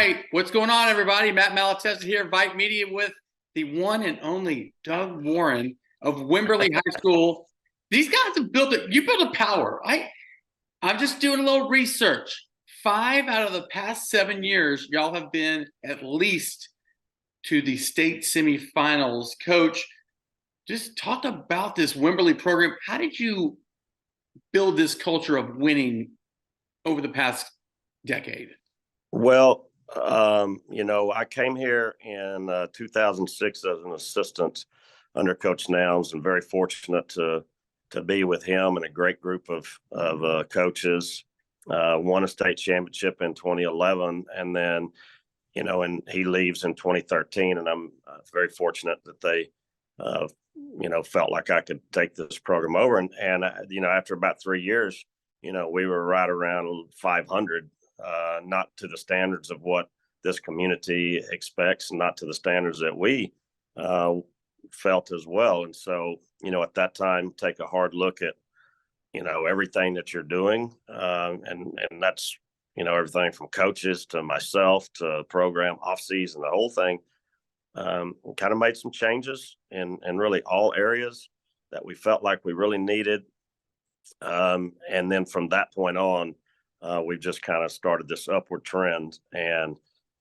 right. What's going on, everybody? Matt Malatesta here, VYPE Media, with the one and only Doug Warren of Wimberley High School. These guys have built it. You built a power. I'm just doing a little research. 5 out of the past 7 years, y'all have been at least to the state semifinals. Coach, just talk about this Wimberley program. How did you build this culture of winning over the past decade? Well, I came here in 2006 as an assistant under Coach Nouns, and very fortunate to be with him and a great group of coaches. Won a state championship in 2011, and then and he leaves in 2013, and I'm very fortunate that they felt like I could take this program over, and after about 3 years, we were right around 500. Not to the standards of what this community expects, and not to the standards that we felt as well. And so, at that time, take a hard look at, everything that you're doing. And that's, everything from coaches to myself to program, off season, the whole thing. Kind of made some changes in really all areas that we felt like we really needed. And then from that point on, we've just kind of started this upward trend. And,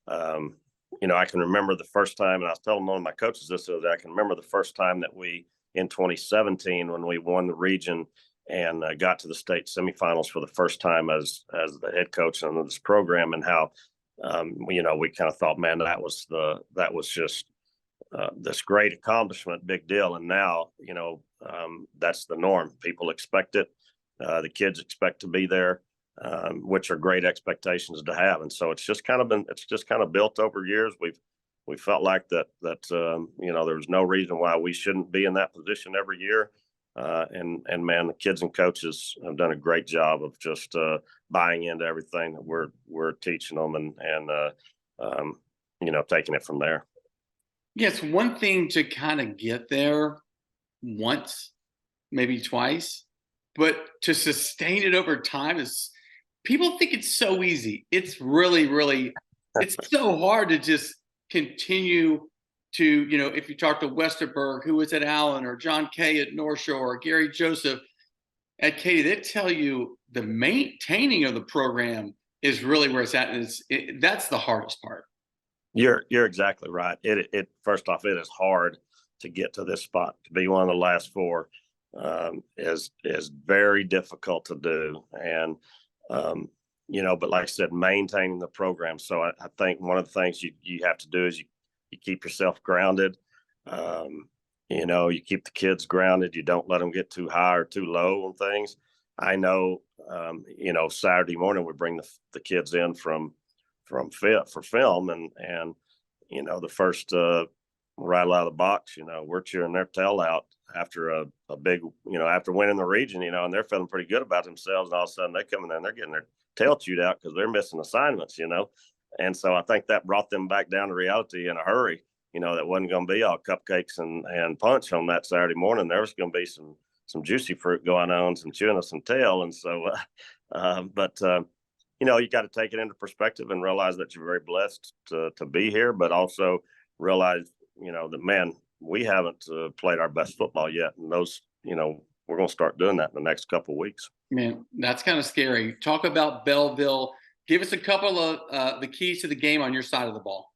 I can remember the first time, and I was telling one of my coaches this, I can remember the first time that in 2017, when we won the region and got to the state semifinals for the first time as the head coach of this program, and how, we kind of thought, man, that was just this great accomplishment, big deal. And now, that's the norm. People expect it. The kids expect to be there. Which are great expectations to have, and so it's just kind of built over years. We felt like that there was no reason why we shouldn't be in that position every year, and man, the kids and coaches have done a great job of just buying into everything that we're teaching them, and taking it from there. Yes, one thing to kind of get there once, maybe twice, but to sustain it over time is. People think it's so easy. It's really, really, it's so hard to just continue to, if you talk to Westerberg, who was at Allen, or John Kay at North Shore, or Gary Joseph at Katy, they tell you the maintaining of the program is really where it's at. And that's the hardest part. You're exactly right. It first off, it is hard to get to this spot. To be one of the last 4 is very difficult to do. And but like I said, maintaining the program. So I think one of the things you have to do is you keep yourself grounded. You keep the kids grounded. You don't let them get too high or too low on things. I know, Saturday morning we bring the kids in from fit for film, and the first right out of the box, we're cheering their tail out after a big, after winning the region, and they're feeling pretty good about themselves. And all of a sudden they come in there and they're getting their tail chewed out because they're missing assignments, And so I think that brought them back down to reality in a hurry, that wasn't going to be all cupcakes and punch on that Saturday morning. There was going to be some juicy fruit going on, some chewing of some tail. And so, you got to take it into perspective and realize that you're very blessed to be here, but also realize, that, man, we haven't played our best football yet. And those, we're going to start doing that in the next couple of weeks. Man, that's kind of scary. Talk about Belleville. Give us a couple of the keys to the game on your side of the ball.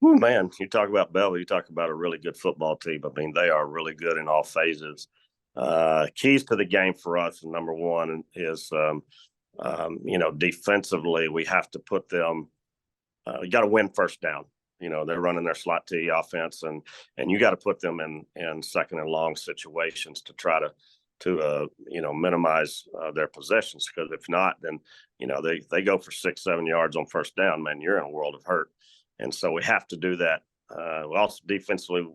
Oh, man, you talk about Belleville, you talk about a really good football team. I mean, they are really good in all phases. Keys to the game for us, number one, is, defensively, we have to put them, you got to win first down. They're running their slot T offense, and you got to put them in second and long situations to try to minimize their possessions. Because if not, then, they go for 6-7 yards on first down, man, you're in a world of hurt. And so we have to do that. Also defensively,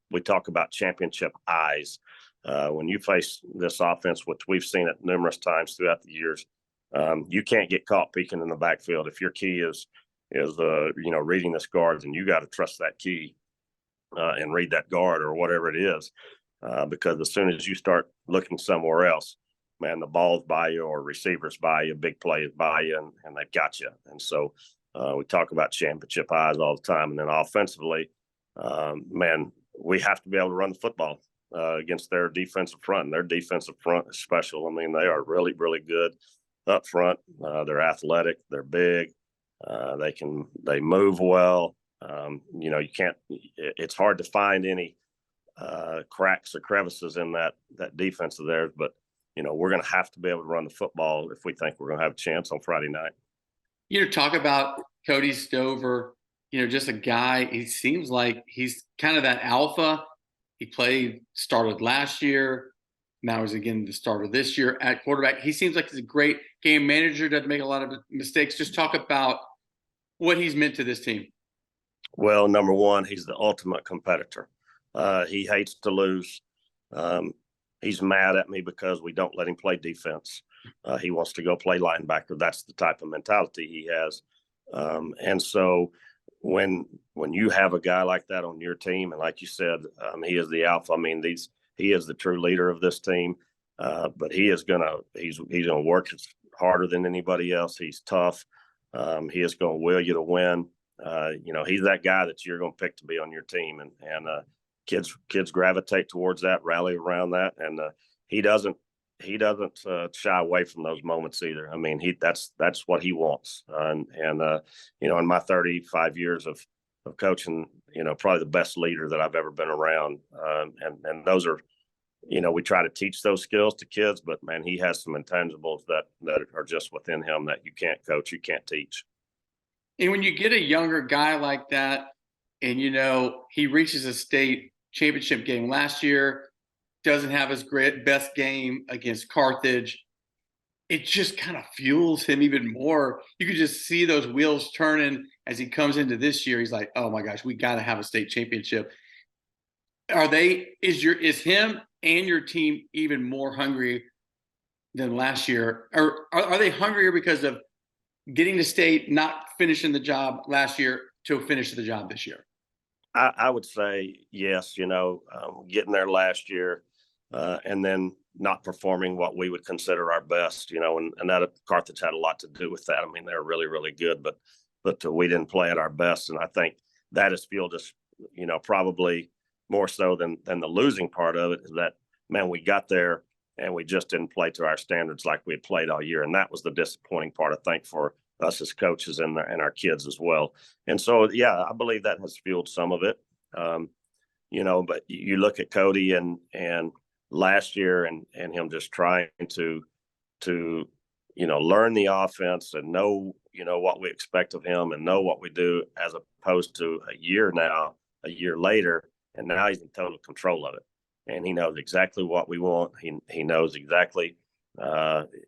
we talk about championship eyes. When you face this offense, which we've seen it numerous times throughout the years, you can't get caught peeking in the backfield. If your key is reading this guard, then you got to trust that key and read that guard or whatever it is, because as soon as you start looking somewhere else, man, the ball's by you or receivers by you, big play is by you, and they've got you. And so We talk about championship eyes all the time. And then offensively, man, we have to be able to run the football against their defensive front. And their defensive front is special. I mean, they are really, really good up front. They're athletic. They're big. They move well. You know, it's hard to find any cracks or crevices in that defense of theirs. But, you know, we're going to have to be able to run the football if we think we're going to have a chance on Friday night. You know, talk about Cody Stover, you know, just a guy, he seems like he's kind of that alpha. He started last year. Now he's again the starter this year at quarterback. He seems like he's a great game manager, doesn't make a lot of mistakes. Just talk about what he's meant to this team. Well, number one, he's the ultimate competitor. He hates to lose. He's mad at me because we don't let him play defense. He wants to go play linebacker. That's the type of mentality he has. And so when you have a guy like that on your team, and like you said, he is the alpha. I mean, he is the true leader of this team. But he's gonna work harder than anybody else. He's tough. He is going to will you to win. You know, he's that guy that you're going to pick to be on your team, and kids gravitate towards that, rally around that, and he doesn't shy away from those moments either. I mean, that's what he wants. And you know, in my 35 years of coaching, you know, probably the best leader that I've ever been around. And those are, you know, we try to teach those skills to kids, but man, he has some intangibles that are just within him that you can't coach, you can't teach. And when you get a younger guy like that, and you know, he reaches a state championship game last year, doesn't have his best game against Carthage, it just kind of fuels him even more. You could just see those wheels turning as he comes into this year. He's like, oh my gosh, we got to have a state championship. Is him and your team even more hungry than last year? Or are they hungrier because of getting to state, not finishing the job last year to finish the job this year? I would say yes, you know, getting there last year and then not performing what we would consider our best, you know, and that Carthage had a lot to do with that. I mean, they're really, really good, but we didn't play at our best. And I think that has fueled us, you know, probably more so than the losing part of it, is that, man, we got there and we just didn't play to our standards like we had played all year. And that was the disappointing part, I think, for us as coaches and our kids as well. And so, yeah, I believe that has fueled some of it. You know, but you look at Cody and last year and him just trying to, you know, learn the offense and know, you know, what we expect of him and know what we do, as opposed to a year later, and now he's in total control of it. And he knows exactly what we want. He knows exactly,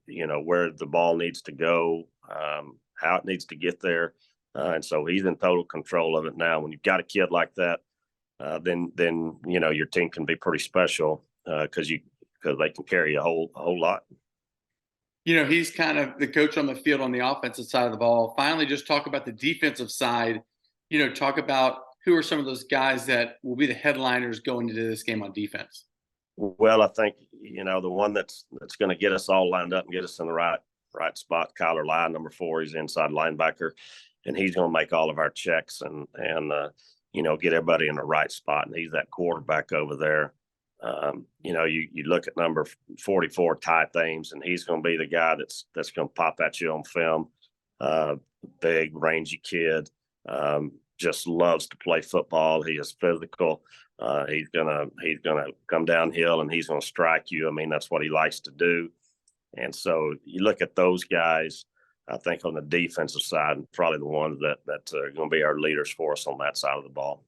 you know, where the ball needs to go, how it needs to get there. And so he's in total control of it now. When you've got a kid like that, then you know, your team can be pretty special because they can carry a whole lot. You know, he's kind of the coach on the field on the offensive side of the ball. Finally, just talk about the defensive side. You know, talk about who are some of those guys that will be the headliners going into this game on defense. Well, I think, you know, the one that's going to get us all lined up and get us in the right spot, Kyler Lye, number 4. He's inside linebacker, and he's going to make all of our checks and you know, get everybody in the right spot. And he's that quarterback over there. You know, you look at number 44, Ty Thames, and he's going to be the guy that's going to pop at you on film. Big, rangy kid. Just loves to play football. He is physical. He's gonna come downhill and he's gonna strike you. I mean, that's what he likes to do. And so you look at those guys, I think on the defensive side, probably the ones that are going to be our leaders for us on that side of the ball.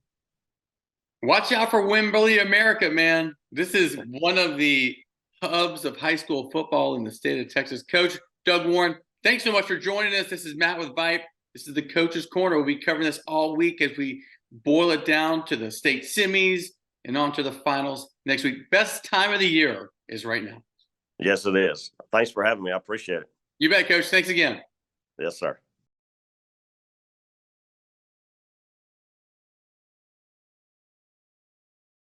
Watch out for Wimberley, America, man. This is one of the hubs of high school football in the state of Texas. Coach Doug Warren, thanks so much for joining us. This is Matt with VYPE. This is the Coach's Corner. We'll be covering this all week as we boil it down to the state semis and on to the finals next week. Best time of the year is right now. Yes, it is. Thanks for having me. I appreciate it. You bet, Coach. Thanks again. Yes, sir.